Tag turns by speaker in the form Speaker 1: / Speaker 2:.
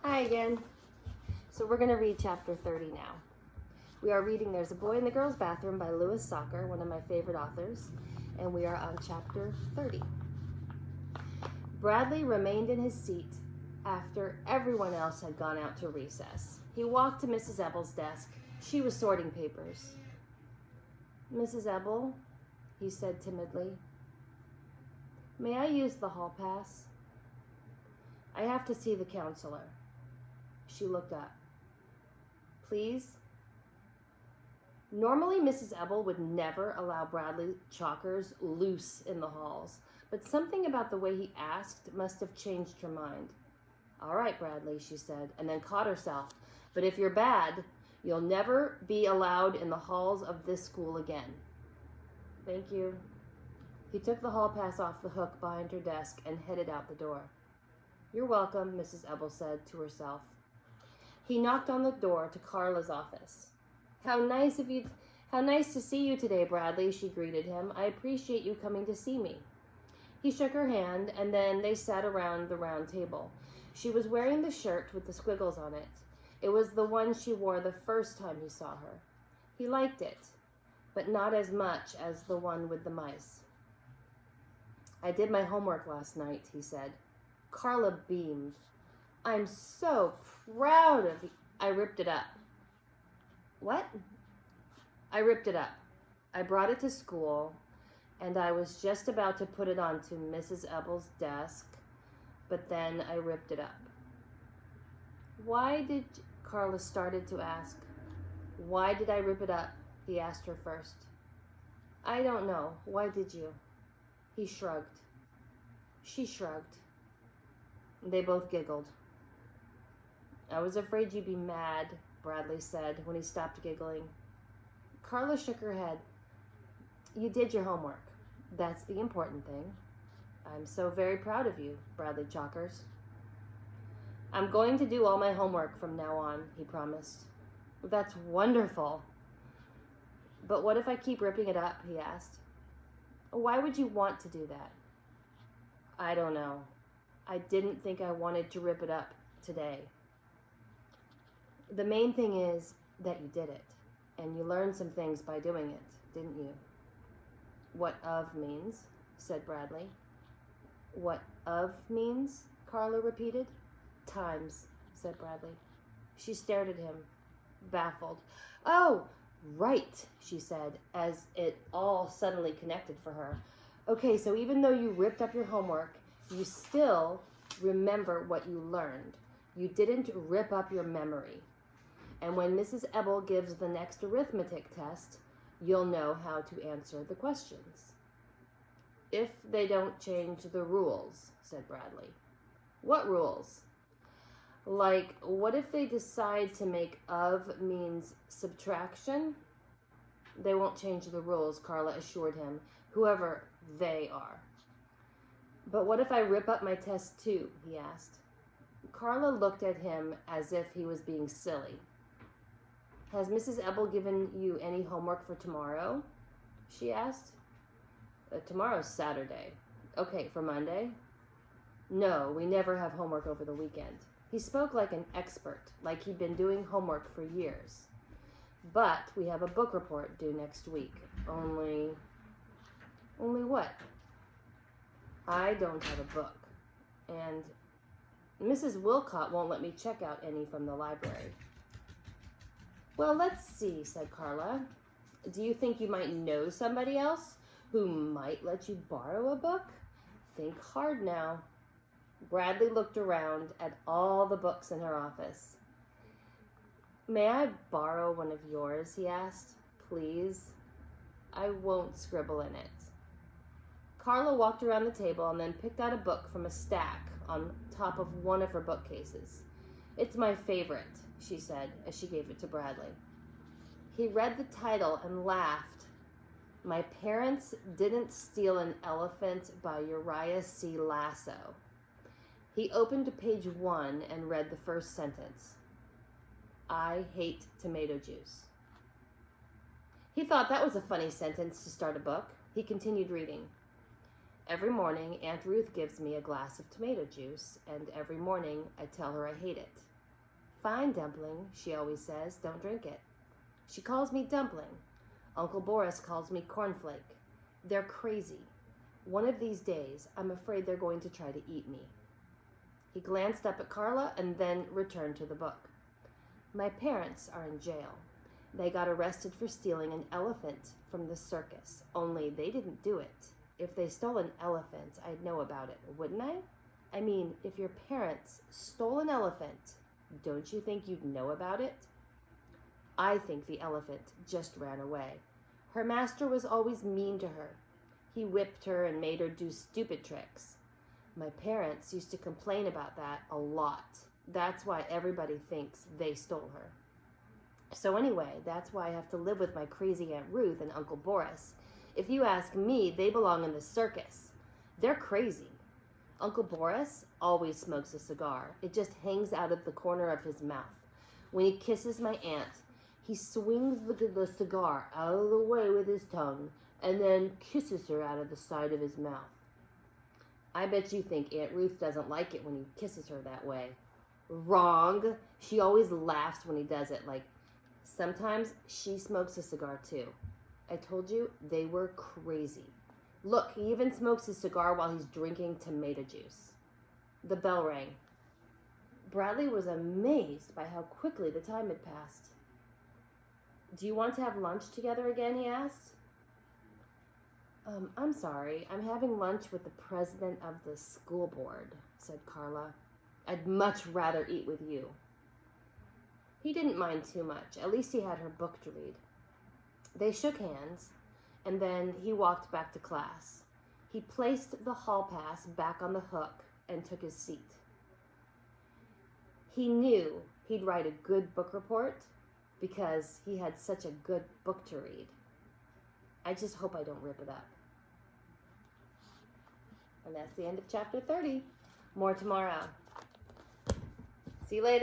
Speaker 1: Hi again. So we're going to read chapter 30 now. We are reading There's a Boy in the Girls' Bathroom by Louis Sachar, one of my favorite authors, and we are on chapter 30. Bradley remained in his seat after everyone else had gone out to recess. He walked to Mrs. Ebble's desk. She was sorting papers. "Mrs. Ebble," he said timidly, "may I use the hall pass? I have to see the counselor." She looked up. "Please?" Normally, Mrs. Ebble would never allow Bradley Chalkers loose in the halls, but something about the way he asked must have changed her mind. "All right, Bradley," she said, and then caught herself. "But if you're bad, you'll never be allowed in the halls of this school again." "Thank you." He took the hall pass off the hook behind her desk and headed out the door. "You're welcome," Mrs. Ebble said to herself. He knocked on the door to Carla's office. How nice to see you today, Bradley," she greeted him. "I appreciate you coming to see me." He shook her hand, and then they sat around the round table. She was wearing the shirt with the squiggles on it. It was the one she wore the first time he saw her. He liked it, but not as much as the one with the mice. "I did my homework last night," he said. Carla beamed. "I'm so proud of you." "I ripped it up." "What?" "I ripped it up. I brought it to school, and I was just about to put it onto Mrs. Ebble's desk, but then I ripped it up." "Why did..." Carla started to ask. "Why did I rip it up?" he asked her first. "I don't know. Why did you?" He shrugged. She shrugged. They both giggled. "I was afraid you'd be mad," Bradley said when he stopped giggling. Carla shook her head. "You did your homework. That's the important thing. I'm so very proud of you, Bradley Chalkers." "I'm going to do all my homework from now on," he promised. "That's wonderful." "But what if I keep ripping it up?" he asked. "Why would you want to do that?" "I don't know. I didn't think I wanted to rip it up today." "The main thing is that you did it, and you learned some things by doing it, didn't you?" "What of means?" said Bradley. "What of means?" Carla repeated. "Times," said Bradley. She stared at him, baffled. "Oh, right," she said, as it all suddenly connected for her. "Okay, so even though you ripped up your homework, you still remember what you learned. You didn't rip up your memory. And when Mrs. Ebble gives the next arithmetic test, you'll know how to answer the questions." "If they don't change the rules," said Bradley. "What rules?" "Like, what if they decide to make of means subtraction?" "They won't change the rules," Carla assured him, "whoever they are." "But what if I rip up my test too?" he asked. Carla looked at him as if he was being silly. "Has Mrs. Ebble given you any homework for tomorrow?" she asked. "Tomorrow's Saturday." "Okay, for Monday?" "No, we never have homework over the weekend." He spoke like an expert, like he'd been doing homework for years. "But we have a book report due next week. Only what?" "I don't have a book. And Mrs. Wilcott won't let me check out any from the library." "Well, let's see," said Carla. "Do you think you might know somebody else who might let you borrow a book? Think hard now." Bradley looked around at all the books in her office. "May I borrow one of yours?" he asked. "Please? I won't scribble in it." Carla walked around the table and then picked out a book from a stack on top of one of her bookcases. "It's my favorite," she said as she gave it to Bradley. He read the title and laughed. "My Parents Didn't Steal an Elephant" by Uriah C. Lasso. He opened to page 1 and read the first sentence. "I hate tomato juice." He thought that was a funny sentence to start a book. He continued reading. "Every morning, Aunt Ruth gives me a glass of tomato juice, and every morning I tell her I hate it. Fine, Dumpling, she always says. Don't drink it. She calls me Dumpling. Uncle Boris calls me Cornflake. They're crazy. One of these days, I'm afraid they're going to try to eat me. He glanced up at Carla and then returned to the book. My parents are in jail. They got arrested for stealing an elephant from the circus, only they didn't do it. If they stole an elephant, I'd know about it, wouldn't I? I mean, if your parents stole an elephant, don't you think you'd know about it? I think the elephant just ran away. Her master was always mean to her. He whipped her and made her do stupid tricks. My parents used to complain about that a lot. That's why everybody thinks they stole her. So anyway, that's why I have to live with my crazy Aunt Ruth and Uncle Boris. If you ask me, they belong in the circus. They're crazy. Uncle Boris always smokes a cigar. It just hangs out of the corner of his mouth. When he kisses my aunt, he swings the cigar out of the way with his tongue and then kisses her out of the side of his mouth. I bet you think Aunt Ruth doesn't like it when he kisses her that way. Wrong. She always laughs when he does it. Like, sometimes she smokes a cigar too. I told you, they were crazy. Look, he even smokes his cigar while he's drinking tomato juice. The bell rang. Bradley was amazed by how quickly the time had passed. Do you want to have lunch together again, he asked. I'm sorry, I'm having lunch with the president of the school board, said Carla. I'd much rather eat with you. He didn't mind too much. At least he had her book to read. They shook hands, and then he walked back to class. He placed the hall pass back on the hook and took his seat. He knew he'd write a good book report because he had such a good book to read. I just hope I don't rip it up. And that's the end of chapter 30. More tomorrow. See you later.